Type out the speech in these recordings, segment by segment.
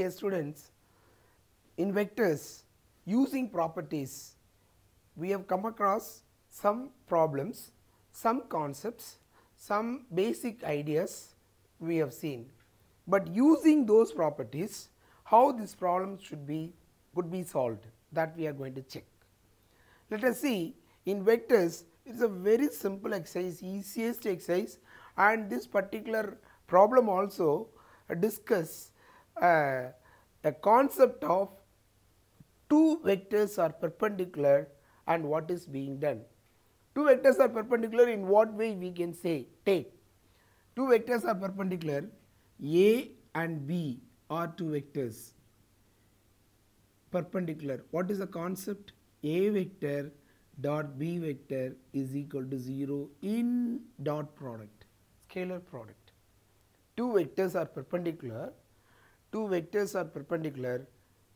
Dear students, in vectors using properties, we have come across some problems, some concepts, some basic ideas we have seen, but using those properties, how this problem could be solved, that we are going to check. Let us see, in vectors it is a very simple exercise, easiest exercise, and this particular problem also discuss a concept of two vectors are perpendicular and what is being done. Two vectors are perpendicular, in what way we can say? Take two vectors are perpendicular, A and B are two vectors perpendicular. What is the concept? A vector dot B vector is equal to 0 in dot product, scalar product. Two vectors are perpendicular,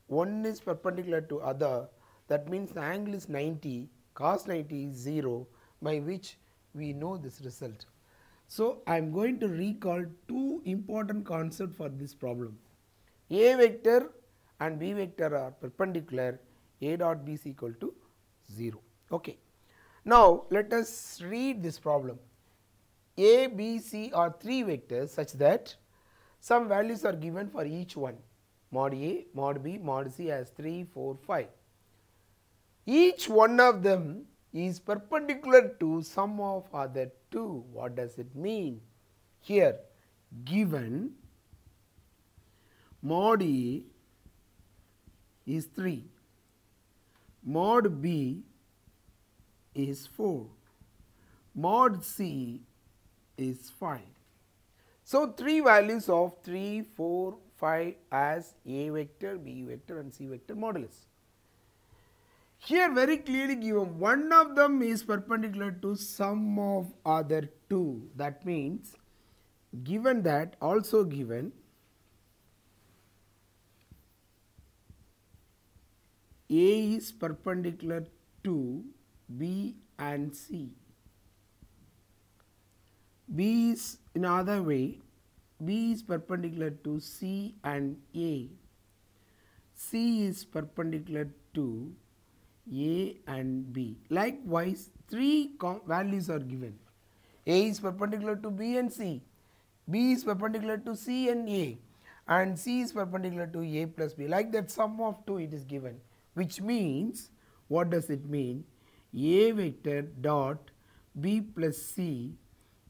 one is perpendicular to other, that means the angle is 90, cos 90 is 0, by which we know this result. So, I am going to recall two important concepts for this problem. A vector and B vector are perpendicular, A dot B is equal to 0. Okay. Now, let us read this problem. A, B, C are three vectors such that some values are given for each one, mod A, mod B, mod C as 3, 4, 5. Each one of them is perpendicular to some of other two. What does it mean? Here, given mod A is 3, mod B is 4, mod C is 5. So, three values of 3, 4, 5 as A vector, B vector and C vector modulus. Here very clearly given one of them is perpendicular to some of other two. That means, given that, also given A is perpendicular to B and C. B is in other way, B is perpendicular to C and A. C is perpendicular to A and B. Likewise, three values are given. A is perpendicular to B and C, B is perpendicular to C and A, and C is perpendicular to A plus B. Like that, sum of two it is given, which means, what does it mean? A vector dot B plus C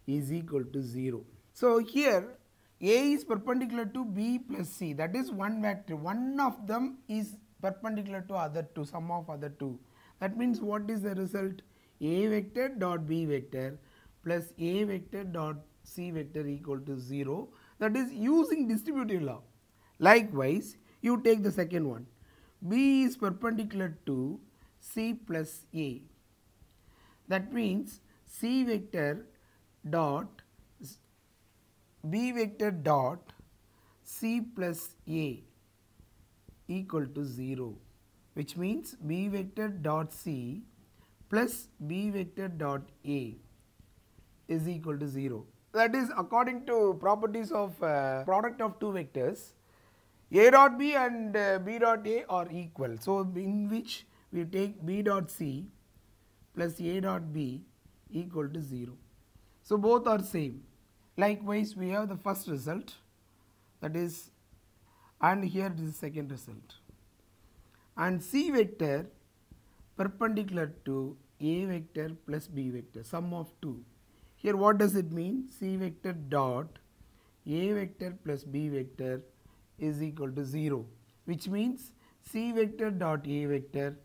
is equal to 0. So, here A is perpendicular to B plus C, that is one vector, one of them is perpendicular to other two, sum of other two. That means, what is the result? A vector dot B vector plus A vector dot C vector equal to 0, that is using distributive law. Likewise, you take the second one, B is perpendicular to C plus A, that means C vector dot B vector dot C plus A equal to 0, which means B vector dot C plus B vector dot A is equal to 0. That is according to properties of product of two vectors, A dot B and B dot A are equal. So, in which we take B dot C plus A dot B equal to 0. So, both are same. Likewise, we have the first result, that is, and here it is the second result, and C vector perpendicular to A vector plus B vector, sum of two. Here what does it mean? C vector dot A vector plus B vector is equal to 0, which means C vector dot A vector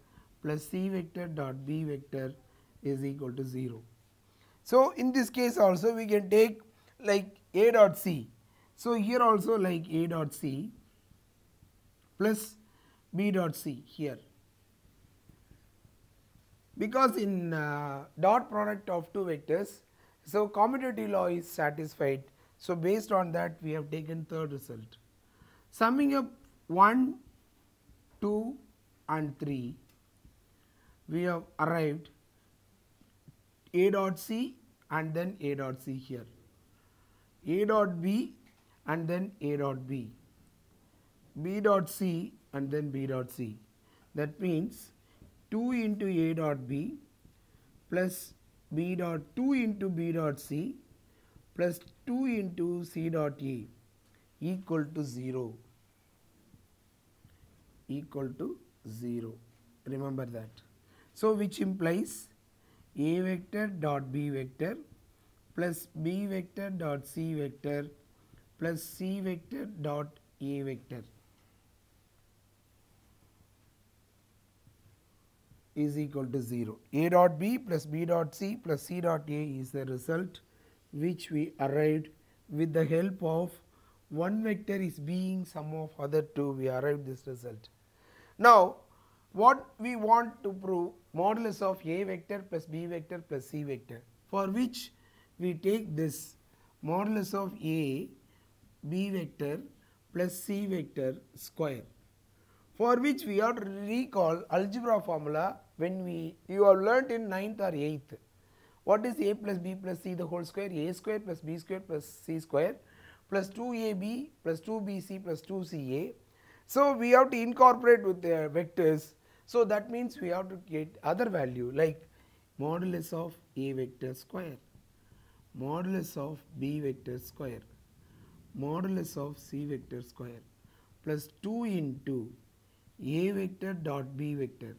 plus C vector dot B vector is equal to 0. So, in this case also we can take like A dot C. So, here also like A dot C plus B dot C here, because in dot product of two vectors, so commutative law is satisfied. So, based on that we have taken third result. Summing up 1, 2 and 3, we have arrived A dot C and then A dot C here, A dot B and then A dot B, B dot C and then B dot C. That means 2 into A dot B plus B dot 2 into B dot C plus 2 into C dot A equal to 0. Equal to 0. Remember that. So which implies A vector dot B vector plus B vector dot C vector plus C vector dot A vector is equal to 0. A dot B plus B dot C plus C dot A is the result which we arrived with the help of one vector is being sum of other two. We arrived this result. Now what we want to prove, modulus of A vector plus B vector plus C vector, for which we take this modulus of A B vector plus C vector square, for which we have to recall algebra formula when you have learnt in 9th or 8th. What is A plus B plus C the whole square? A square plus B square plus C square plus 2AB plus 2BC plus 2CA. So we have to incorporate with the vectors. So that means we have to get other value like modulus of A vector square, modulus of B vector square, modulus of C vector square plus 2 into A vector dot B vector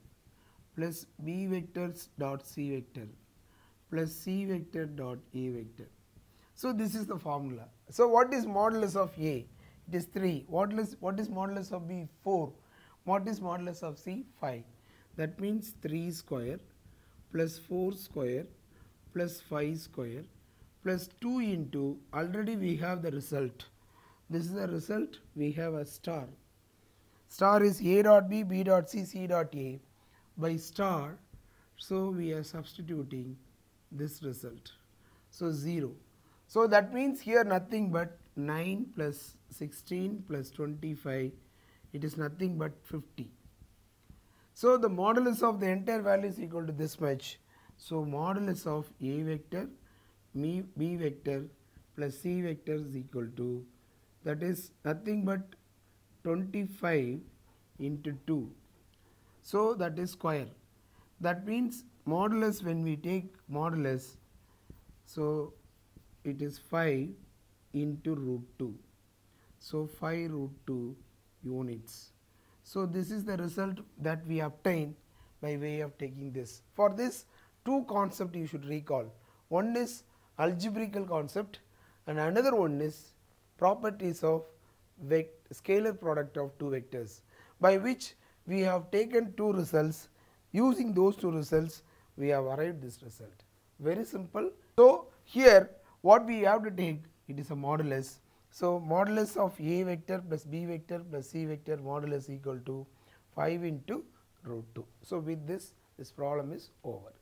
plus B vectors dot C vector plus C vector dot A vector. So this is the formula. So what is modulus of A? It is 3. What is modulus of B? 4. What is modulus of C? 5. That means 3 square plus 4 square plus 5 square plus 2 into, already we have the result. This is the result, we have a star. Star is A dot B, B dot C, C dot A by star. So we are substituting this result. So 0. So that means here nothing but 9 plus 16 plus 25, it is nothing but 50. So the modulus of the entire value is equal to this much. So modulus of A vector B vector plus C vector is equal to, that is nothing but 25 into 2. So that is square. That means modulus, when we take modulus, so it is 5 into root 2. So 5 root 2 units. So this is the result that we obtain by way of taking this. For this, two concepts you should recall. One is algebraical concept and another one is properties of scalar product of two vectors, by which we have taken two results. Using those two results we have arrived this result. Very simple. So here what we have to take, it is a modulus. So modulus of A vector plus B vector plus C vector modulus equal to 5 into root 2. So with this problem is over.